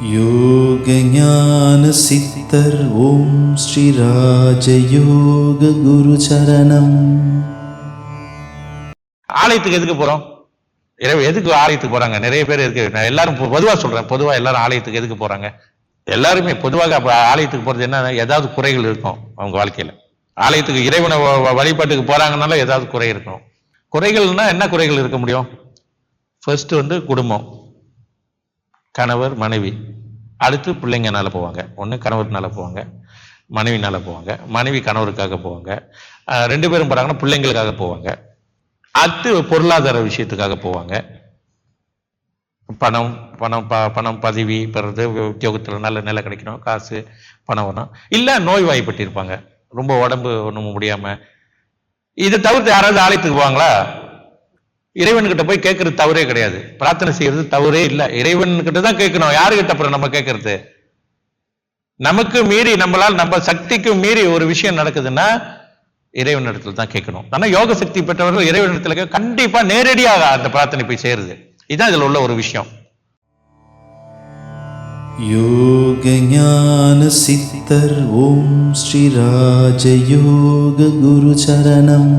யோக ஞான சித்தர் ஓம் ஸ்ரீ ராஜயோக குரு சரணம். ஆலயத்துக்கு எதுக்கு போறோம்? எதுக்கு ஆலயத்துக்கு போறாங்க? நிறைய பேர் இருக்கு. நான் எல்லாரும் பொதுவா சொல்றேன். பொதுவா எல்லாரும் ஆலயத்துக்கு எதுக்கு போறாங்க? எல்லாருமே பொதுவாக ஆலயத்துக்கு போறது என்ன, ஏதாவது குறைகள் இருக்கும் அவங்க வாழ்க்கையில. ஆலயத்துக்கு இறைவனை வழிபாட்டுக்கு போறாங்கனால ஏதாவது குறை இருக்கும். குறைகள்னா என்ன குறைகள் இருக்க முடியும்? ஃபர்ஸ்ட் குடும்பம், கணவர் மனைவி, அடுத்து பிள்ளைங்கனால போவாங்க. ஒன்று கணவர்னால போவாங்க, மனைவினால போவாங்க, மனைவி கணவருக்காக போவாங்க, ரெண்டு பேரும் போறாங்கன்னா பிள்ளைங்களுக்காக போவாங்க, அடுத்து பொருளாதார விஷயத்துக்காக போவாங்க. பணம் பணம் பணம் பதவி பெறது, உத்தியோகத்தில் நல்ல நிலை கிடைக்கணும், காசு பணம் வேணும், இல்லை நோய் வாய்ப்பட்டிருப்பாங்க, ரொம்ப உடம்பு ஒன்றும் முடியாம. இதை தவிர்த்து யாராவது ஆலயத்துக்கு போவாங்களா? இறைவன்கிட்ட போய் கேட்கறது தவறே கிடையாது. பிரார்த்தனை செய்யறது தவறே இல்லை. இறைவன்கிட்ட தான் கேட்கணும். யாருகிட்ட அப்புறம் நம்ம கேட்கறது? நமக்கு மீறி, நம்மளால் நம்ம சக்திக்கு மீறி ஒரு விஷயம் நடக்குதுன்னா இறைவன் இடத்துல தான் கேட்கணும். ஆனா யோக சக்தி பெற்றவர்கள் இறைவன் இடத்துல கண்டிப்பா நேரடியாக அந்த பிரார்த்தனை போய் செய்யறது. இதுதான் இதுல உள்ள ஒரு விஷயம். யோக ஞான சித்தர் ஓம் ஸ்ரீ ராஜயோக குரு சரணம்.